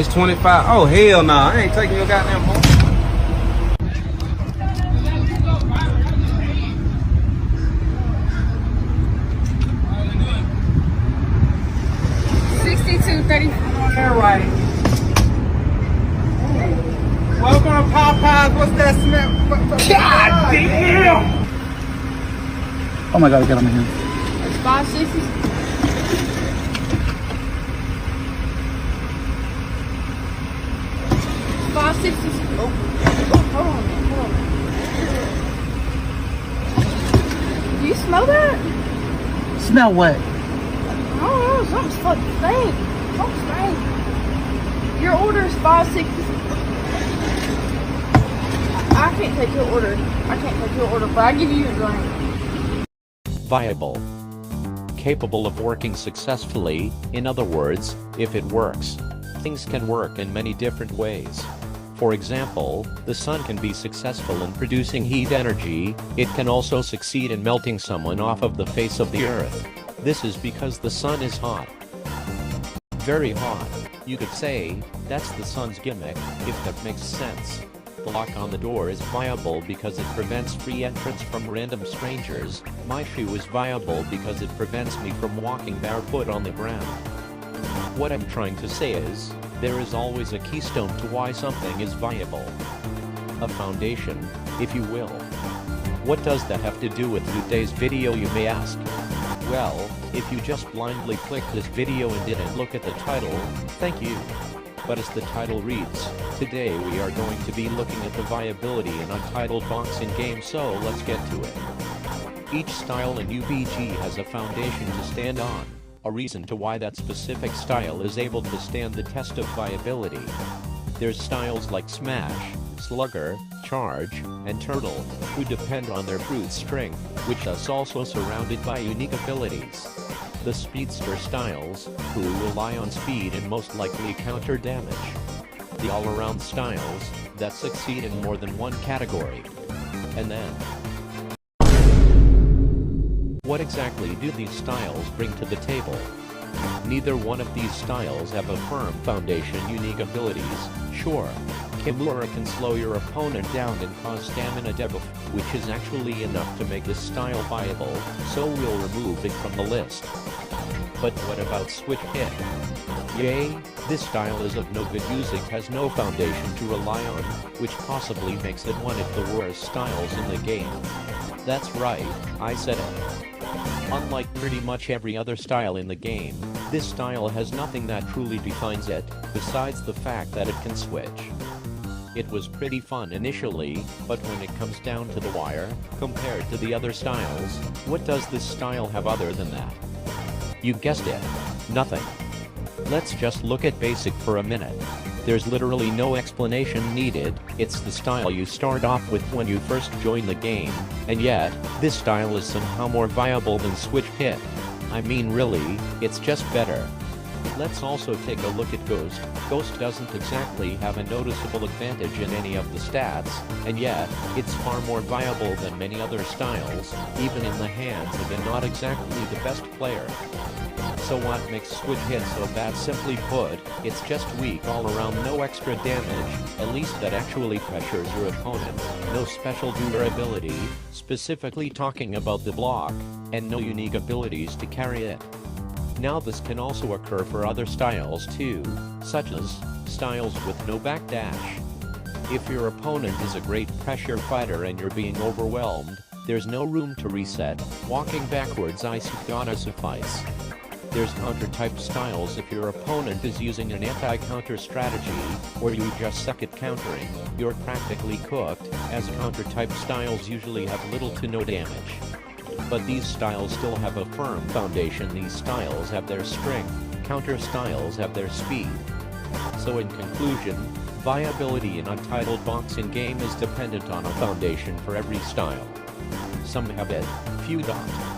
It's 25. Oh, hell no. I ain't taking your goddamn phone. All right. Welcome to Popeyes. What's that smell? God damn! Oh my god, get on my hand. It's 560. Oh, hold on. Do you smell that? Smell what? I don't know. Something's fucking strange. Something's strange. Your order is 560. I can't take your order. But I give you your drink. Viable. Capable of working successfully, in other words, if it works. Things can work in many different ways. For example, the sun can be successful in producing heat energy, it can also succeed in melting someone off of the face of the earth. This is because the sun is hot. Very hot. You could say, that's the sun's gimmick, if that makes sense. The lock on the door is viable because it prevents free entrance from random strangers. My shoe is viable because it prevents me from walking barefoot on the ground. What I'm trying to say is, there is always a keystone to why something is viable. A foundation, if you will. What does that have to do with today's video, you may ask? Well, if you just blindly clicked this video and didn't look at the title, thank you. But as the title reads, today we are going to be looking at the viability in Untitled boxing game, so let's get to it. Each style in UBG has a foundation to stand on, a reason to why that specific style is able to stand the test of viability. There's styles like Smash, Slugger, Charge, and Turtle, who depend on their brute strength, which is also surrounded by unique abilities. The Speedster styles, who rely on speed and most likely counter damage. The all-around styles, that succeed in more than one category. And then, what exactly do these styles bring to the table? Neither one of these styles have a firm foundation. Unique abilities, sure. Kimura can slow your opponent down and cause stamina debuff, which is actually enough to make this style viable, so we'll remove it from the list. But what about Switch Hit? Yay, this style is of no good use. It has no foundation to rely on, which possibly makes it one of the worst styles in the game. That's right, I said it. Unlike pretty much every other style in the game, this style has nothing that truly defines it, besides the fact that it can switch. It was pretty fun initially, but when it comes down to the wire, compared to the other styles, what does this style have other than that? You guessed it. Nothing. Let's just look at basic for a minute. There's literally no explanation needed, it's the style you start off with when you first join the game, and yet, this style is somehow more viable than Switch Hit. I mean really, it's just better. Let's also take a look at Ghost. Ghost doesn't exactly have a noticeable advantage in any of the stats, and yet, it's far more viable than many other styles, even in the hands of a not exactly the best player. So what makes Switch Hit so bad? Simply put, it's just weak all around. No extra damage, at least that actually pressures your opponent, no special durability, specifically talking about the block, and no unique abilities to carry it. Now this can also occur for other styles too, such as styles with no backdash. If your opponent is a great pressure fighter and you're being overwhelmed, there's no room to reset, walking backwards is gonna suffice. There's counter-type styles if your opponent is using an anti-counter strategy, or you just suck at countering, you're practically cooked, as counter-type styles usually have little to no damage. But these styles still have a firm foundation. These styles have their strength, counter styles have their speed. So in conclusion, viability in Untitled boxing game is dependent on a foundation for every style. Some have it, few don't.